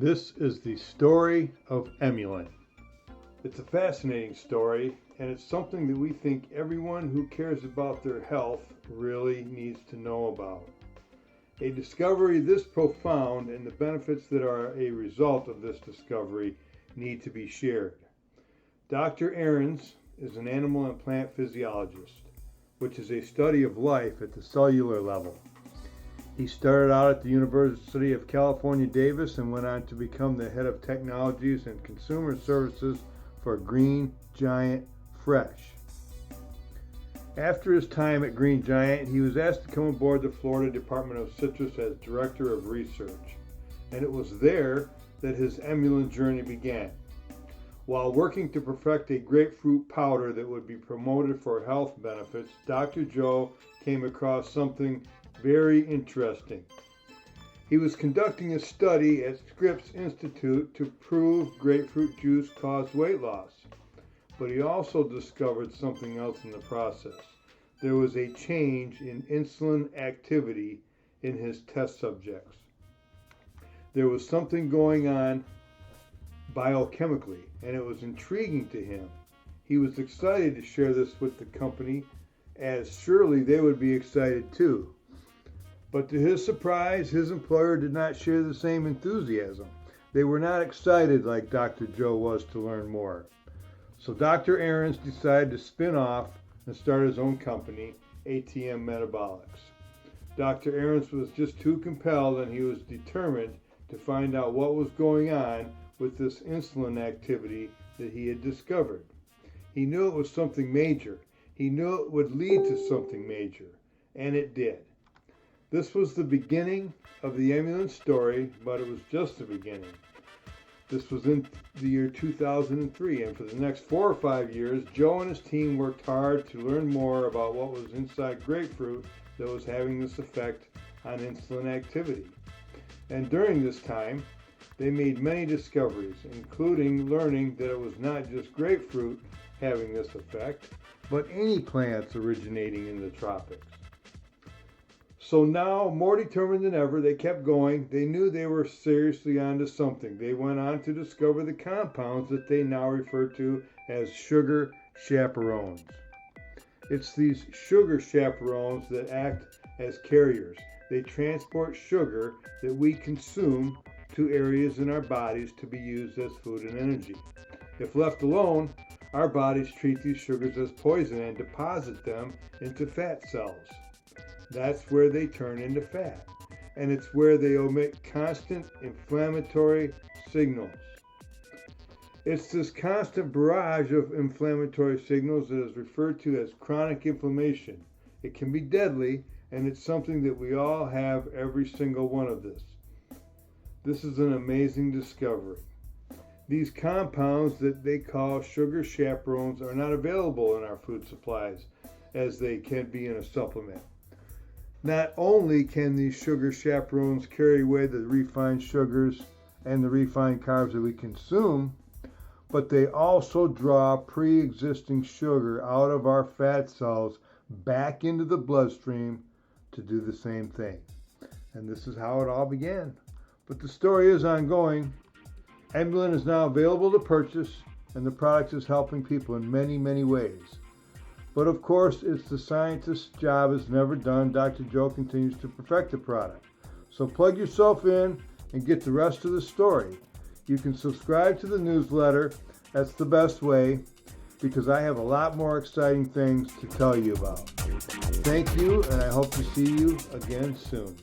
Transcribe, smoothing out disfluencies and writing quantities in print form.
This is the story of Emulin. It's a fascinating story, and it's something that we think everyone who cares about their health really needs to know about. A discovery this profound and the benefits that are a result of this discovery need to be shared. Dr. Ahrens is an animal and plant physiologist, which is a study of life at the cellular level. He started out at the University of California, Davis, and went on to become the head of technologies and consumer services for Green Giant Fresh. After his time at Green Giant, he was asked to come aboard the Florida Department of Citrus as Director of Research, and it was there that his Emulin journey began. While working to perfect a grapefruit powder that would be promoted for health benefits, Dr. Joe came across something very interesting. He was conducting a study at Scripps Institute to prove grapefruit juice caused weight loss, but he also discovered something else in the process. There was a change in insulin activity in his test subjects. There was something going on biochemically, and it was intriguing to him. He was excited to share this with the company, as surely they would be excited too. But to his surprise, his employer did not share the same enthusiasm. They were not excited like Dr. Joe was to learn more. So Dr. Ahrens decided to spin off and start his own company, ATM Metabolics. Dr. Ahrens was just too compelled, and he was determined to find out what was going on with this insulin activity that he had discovered. He knew it was something major. He knew it would lead to something major, and it did. This was the beginning of the Emulin story, but it was just the beginning. This was in the year 2003, and for the next 4 or 5 years, Joe and his team worked hard to learn more about what was inside grapefruit that was having this effect on insulin activity. And during this time, they made many discoveries, including learning that it was not just grapefruit having this effect, but any plants originating in the tropics. So now, more determined than ever, they kept going. They knew they were seriously onto something. They went on to discover the compounds that they now refer to as sugar chaperones. It's these sugar chaperones that act as carriers. They transport sugar that we consume to areas in our bodies to be used as food and energy. If left alone, our bodies treat these sugars as poison and deposit them into fat cells. That's where they turn into fat, and it's where they emit constant inflammatory signals. It's this constant barrage of inflammatory signals that is referred to as chronic inflammation. It can be deadly, and it's something that we all have, every single one of this. This is an amazing discovery. These compounds that they call sugar chaperones are not available in our food supplies as they can be in a supplement. Not only can these sugar chaperones carry away the refined sugars and the refined carbs that we consume, but they also draw pre-existing sugar out of our fat cells back into the bloodstream to do the same thing. And this is how it all began. But the story is ongoing. Emulin is now available to purchase, and the product is helping people in many, many ways. But of course, it's the scientist's job is never done. Dr. Joe continues to perfect the product. So plug yourself in and get the rest of the story. You can subscribe to the newsletter. That's the best way, because I have a lot more exciting things to tell you about. Thank you, and I hope to see you again soon.